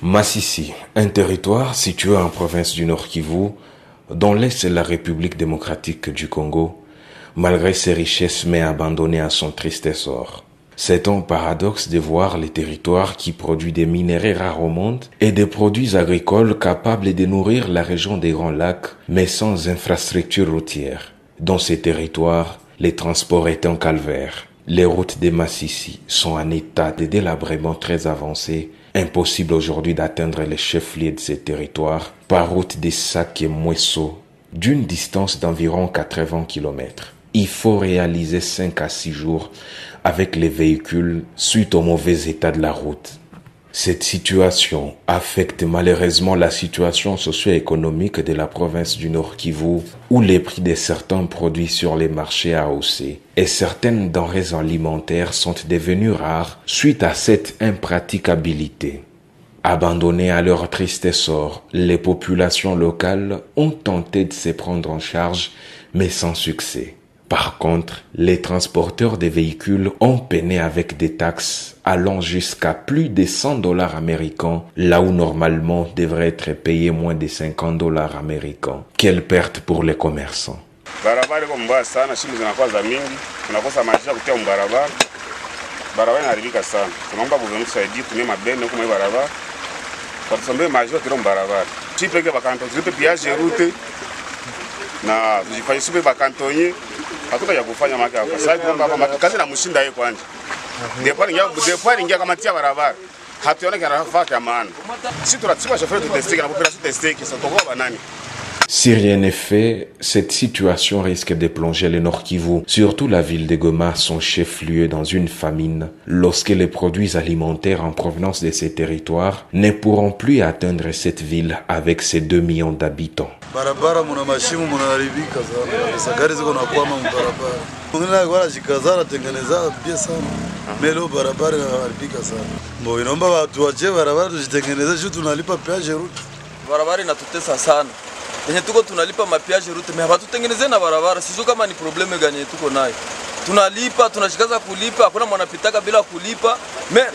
Masisi, un territoire situé en province du Nord Kivu, dans l'est de la République démocratique du Congo, malgré ses richesses mais abandonné à son triste essor. C'est un paradoxe de voir les territoires qui produisent des minerais rares au monde et des produits agricoles capables de nourrir la région des Grands Lacs, mais sans infrastructure routière. Dans ces territoires, les transports étant calvaires. Les routes de Masisi sont en état de délabrement très avancé. Impossible aujourd'hui d'atteindre les chefs-lieux de ces territoires par route des Sacs et Mouesso d'une distance d'environ 80 km. Il faut réaliser 5 à 6 jours avec les véhicules suite au mauvais état de la route. Cette situation affecte malheureusement la situation socio-économique de la province du Nord Kivu, où les prix de certains produits sur les marchés a haussé et certaines denrées alimentaires sont devenues rares suite à cette impraticabilité. Abandonnées à leur triste sort, les populations locales ont tenté de se prendre en charge, mais sans succès. Par contre, les transporteurs des véhicules ont peiné avec des taxes allant jusqu'à plus de $100 américains, là où normalement devrait être payé moins de $50 américains. Quelle perte pour les commerçants. Barabara iko mbaya sana, shimu zinakuwa za mingi, tunakosa maisha kutia mbarabara. Barabara inaharibika sana. Tunaomba gouvernement tusaidie tumie mabene huko mwa barabara. Kwa tusombe maisha kile mbarabara. Chipeke bakanto, zipe piage route na tujifanye sipe bakantonye. Hakuna ya kufanya maka hapa. Sasa kwamba mama kazi na mshinda yeye kwanje. Depart ingia kama tia barabara. Hatuone kana nafasi ya maana. Sisi tunachukua chauffeur tu tester na population tester kisa toko banani. Si rien n'est fait, cette situation risque de plonger le Nord Kivu, surtout la ville de Goma, son chef-lieu, dans une famine, lorsque les produits alimentaires en provenance de ces territoires ne pourront plus atteindre cette ville avec ses 2 millions d'habitants. Barabara muna mashimu munaharibika sana. Gari ziko nakwama mbarabara. Mwingine wala jikazana tengeneza pia sana. Melo barabara inaharibika sana. Mbo inaomba watu wache barabara tujitengeneze juu tunalipa peage route. Barabara inatutesa sana. Yenye tuko tunalipa mapiage route mais hatutengeneze na barabara. Sio kama ni probleme gani tuko nayo. Tunalipa, tunashikaza kulipa, hakuna mwanapitaka bila kulipa.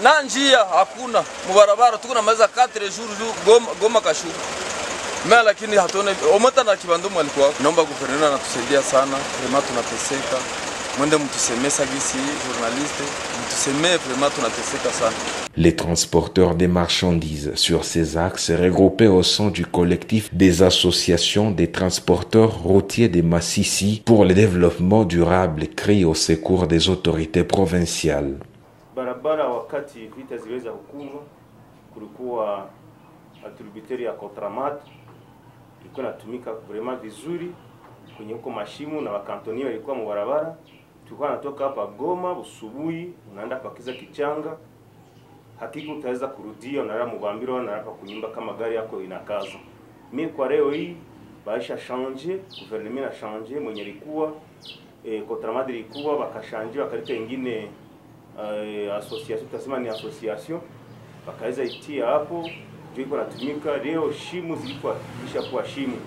Na njia hakuna. Mubarabara tuko na maliza 4 jours Goma kashuka. Lakini hatuone omata na kibandomo alikuwa. Naomba guverneur anatusaidia sana. Vraiment tunateseka. Mwende mtusemesa gisi journaliste, mtusemee vraiment tunateseka sana. Les transporteurs des marchandises sur ces axes regroupés au sein du collectif des associations des transporteurs routiers de Masisi pour le développement durable crient au secours des autorités provinciales. Barabara wakati vita ziweza hukumu kulikuwa tributaire ya Kotramat ilikuwa inatumika vraiment vizuri kwenye huko mashimu na wakantoni walikuwa mu barabara. Tulikuwa natoka hapa Goma usubuhi unaenda pakiza Kichanga, hakika utaweza kurudia unalala mubambiro na hapa kunyumba kama gari yako inakaza. Mimi kwa leo hii baisha changer, gouvernement na changer mwenye ilikuwa Kotramat ilikuwa bakashange wakaleta ingine association, tutasema ni association bakaweza itia hapo ndio iko natumika leo. Shimu zilikuwa kishakuwa shimu.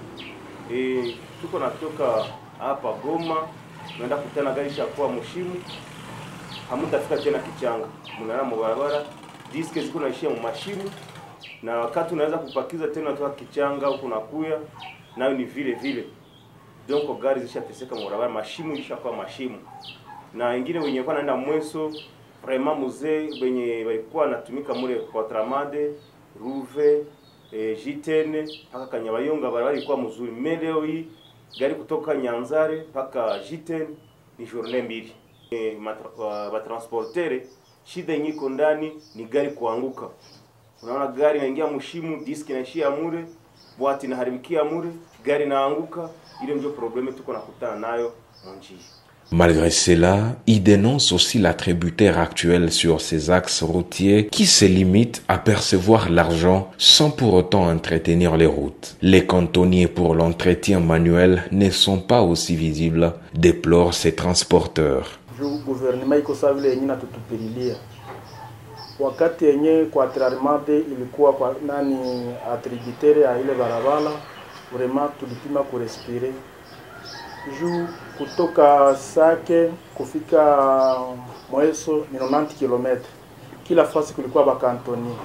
Tuko natoka hapa Goma naenda kutana gari shakuwa mshimu, hamutafika tena Kichanga, mnalala mbarabara, diske ziko naishia mu mashimu, na wakati unaweza kupakiza tena toka Kichanga huko nakuya nayo ni vile vile. Donc gari zishateseka mbarabara, mashimu ilishakuwa mashimu. Na wengine wenye kwa naenda Mweso vraiment muzee wenye walikuwa natumika mule kwa Tramade, Ruve, Jitene mpaka Kanyabayonga barabara ilikuwa mzuri. Leo hii gari kutoka Nyanzare mpaka Jitene ni journée mbili. Ba transportere shida nyiko ndani ni gari kuanguka. Unaona gari inaingia mshimu, diski inaishia mure, bwati inaharibikia mure, gari inaanguka. Ile ndio probleme tuko nakutana nayo mjini. Malgré cela, il dénonce aussi la tributaire actuelle sur ces axes routiers qui se limitent à percevoir l'argent sans pour autant entretenir les routes. Les cantonniers pour l'entretien manuel ne sont pas aussi visibles, déplorent ces transporteurs. Le gouvernement iko savile yenye natutupililia. Wakati yenye kwa Tramade ilikuwa kwa nani attributaire ya ile barabara, vraiment tulipima kurespire. Juu kutoka Sake kufika Mweso ni 90 km. Kila fasi kulikuwa bakantoni.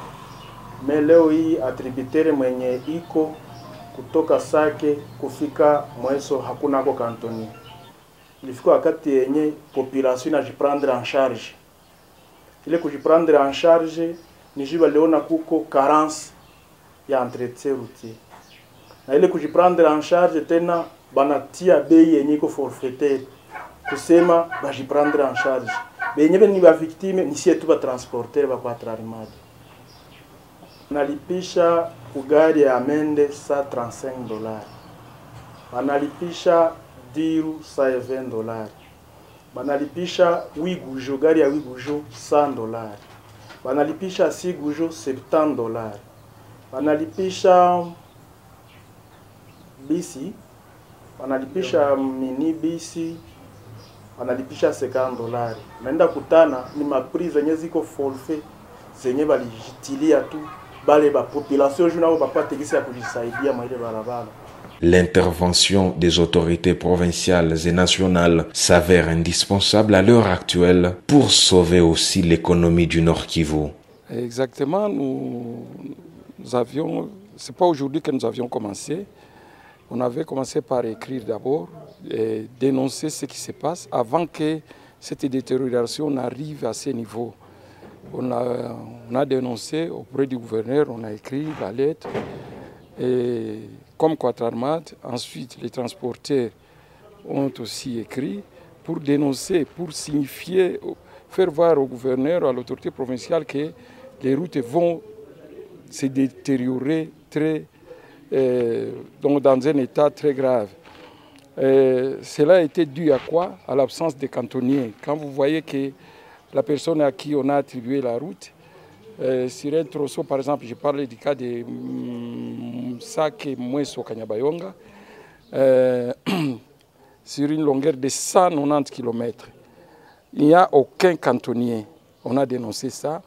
me leo hii attributaire mwenye iko kutoka Sake kufika Mweso hakuna ako kantoni. Ilifika wakati yenye population inajiprendre en charge. Ile kujiprendre en charge ni jiba leona kuko carence ya entretien routier. Na ile kujiprendre en charge tena banatia bei yenye iko forfaitaire. Kusema bajiprendre en charge. Benye ni ba victime ni sie tu ba transporter ba kwa trarimadi. Nalipisha kugari ya amende $135. Banalipisha diru $20. Banalipisha wigujo, gari ya wigujo $100. Banalipisha sigujo $70. Banalipisha bisi, banalipisha mini bisi, banalipisha $50. Naenda kutana ni mapri zenye ziko forfait zenye balijitilia tu bale ba population junao bapate kisi ya kujisaidia mwa ile barabara. L'intervention des autorités provinciales et nationales s'avère indispensable à l'heure actuelle pour sauver aussi l'économie du Nord Kivu. Exactement, nous avions, c'est pas aujourd'hui que nous avions commencé. On avait commencé par écrire d'abord et dénoncer ce qui se passe avant que cette détérioration n'arrive à ce niveau. On a dénoncé auprès du gouverneur, on a écrit la lettre. Et comme Quatrarmad, ensuite les transporteurs ont aussi écrit pour dénoncer, pour signifier, faire voir au gouverneur, à l'autorité provinciale que les routes vont se détériorer donc dans un état très grave. Cela a été dû à quoi? À l'absence de cantonniers. Quand vous voyez que la personne à qui on a attribué la route, sur un tronçon, par exemple, je parle du cas de Sake Mweso Kanyabayonga, sur une longueur de 190 km. Il n'y a aucun cantonnier. On a dénoncé ça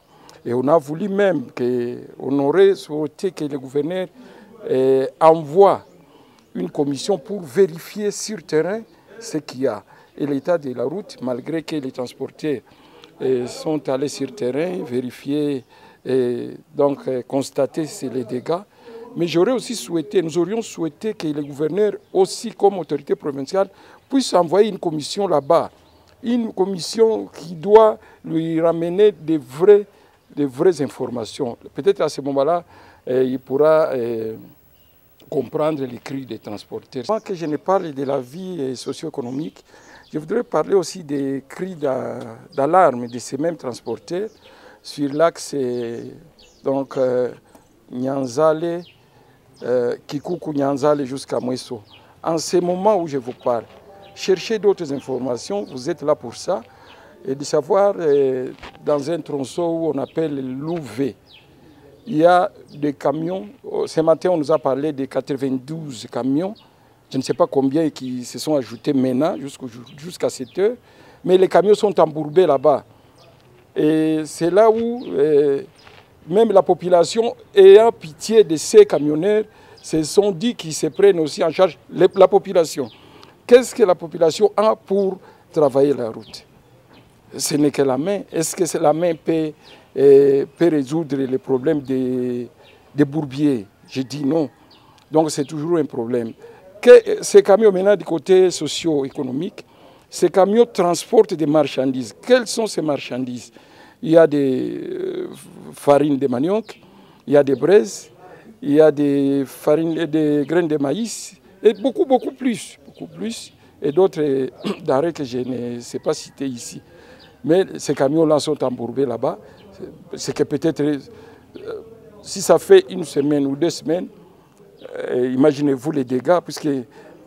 et on a voulu même qu'on aurait souhaité que le gouverneur envoie une commission pour vérifier sur terrain ce qu'il y a. Et l'état de la route, malgré que les transporteurs sont allés sur terrain, vérifier et donc constater les dégâts. Mais j'aurais aussi souhaité, nous aurions souhaité que le gouverneur, aussi comme autorité provinciale, puisse envoyer une commission là-bas. Une commission qui doit lui ramener des vraies informations. Peut-être à ce moment-là, il pourra comprendre les cris des transporteurs. Avant que je ne parle de la vie socio-économique, je voudrais parler aussi des cris d'alarme de ces mêmes transporteurs sur l'axe donc Nyanzale, Kikuku Nyanzale jusqu'à Mweso. En ce moment où je vous parle, cherchez d'autres informations, vous êtes là pour ça, et de savoir dans un tronçon où on appelle Louvé, il y a des camions. Ce matin, on nous a parlé de 92 camions. Je ne sais pas combien qui se sont ajoutés maintenant jusqu'à cette heure, mais les camions sont embourbés là-bas. Et c'est là où même la population, ayant pitié de ces camionneurs, se sont dit qu'ils se prennent aussi en charge la population. Qu'est-ce que la population a pour travailler la route? Ce n'est que la main. Est-ce que la main peut résoudre les problèmes des bourbiers? Je dis non. Donc c'est toujours un problème. Que ces camions, maintenant du côté socio-économique, ces camions transportent des marchandises. Quelles sont ces marchandises? Il y a des farines de manioc, il y a des braises, il y a des farines, des graines de maïs, et beaucoup plus, et d'autres denrées que je ne sais pas citer ici. Mais ces camions-là sont embourbés là-bas. C'est que peut-être, si ça fait une semaine ou 2 semaines, imaginez-vous les dégâts, puisque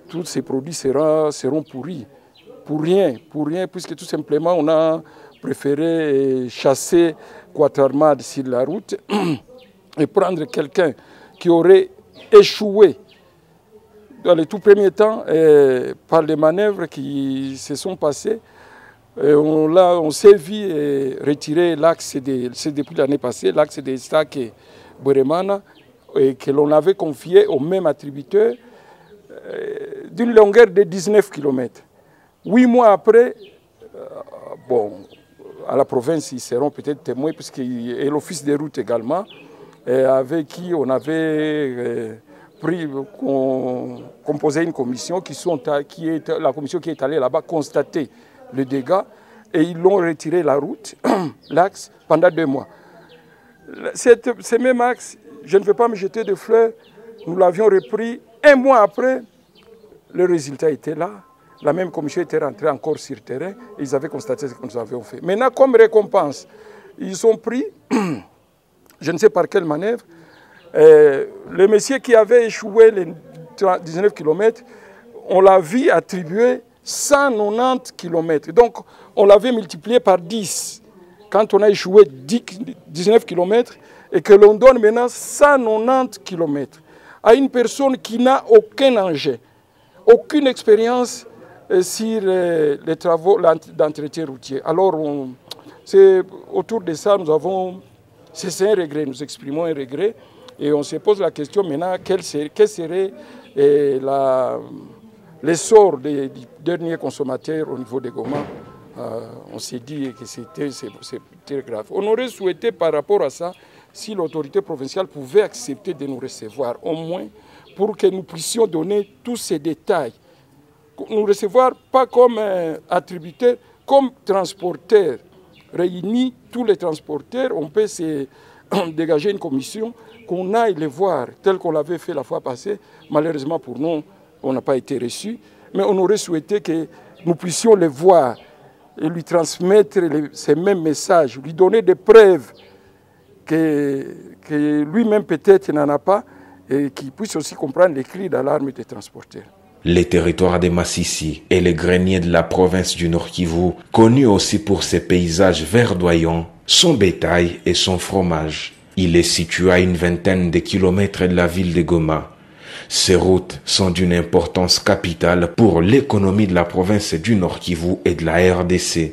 tous ces produits seront pourris. Pour rien, puisque tout simplement on a préféré chasser Quatrarmad sur la route et prendre quelqu'un qui aurait échoué dans les tout premiers temps par les manœuvres qui se sont passées. On s'est vu retirer l'axe, c'est depuis l'année passée, l'axe de Sake Bweremana, et que l'on avait confié au même attributeur d'une longueur de 19 km. 8 mois après, bon, à la province, ils seront peut-être témoins, et l'office des routes également, avec qui on avait composé une commission la commission qui est allée là-bas constater le dégât et ils l'ont retiré la route, l'axe, pendant 2 mois. Ce même axe, je ne veux pas me jeter de fleurs, nous l'avions repris 1 mois après, le résultat était là. La même commission était rentrée encore sur le terrain et ils avaient constaté ce que nous avions fait. Maintenant, comme récompense, ils ont pris, je ne sais par quelle manœuvre, le monsieur qui avait échoué les 19 km, on l'a vu attribuer 190 km. Donc, on l'avait multiplié par 10 quand on a échoué 19 km et que l'on donne maintenant 190 km à une personne qui n'a aucun enjeu, aucune expérience sur les travaux d'entretien routier. Alors, autour de ça, c'est un regret, nous exprimons un regret et on se pose la question maintenant, quel serait l'essor des derniers consommateurs au niveau de Goma. On s'est dit que c'était grave. On aurait souhaité par rapport à ça, si l'autorité provinciale pouvait accepter de nous recevoir, au moins pour que nous puissions donner tous ces détails. Nous recevoir pas comme attributaires, comme transporteurs. Réunis tous les transporteurs, on peut se dégager une commission, qu'on aille les voir, tel qu'on l'avait fait la fois passée. Malheureusement pour nous, on n'a pas été reçus, mais on aurait souhaité que nous puissions les voir et lui transmettre ces mêmes messages, lui donner des preuves que lui-même peut-être n'en a pas et qu'il puisse aussi comprendre les cris d'alarme des transporteurs. Les territoires de Massissi et les greniers de la province du Nord Kivu, connus aussi pour ses paysages verdoyants, son bétail et son fromage. Il est situé à une 20aine de kilomètres de la ville de Goma. Ces routes sont d'une importance capitale pour l'économie de la province du Nord Kivu et de la RDC.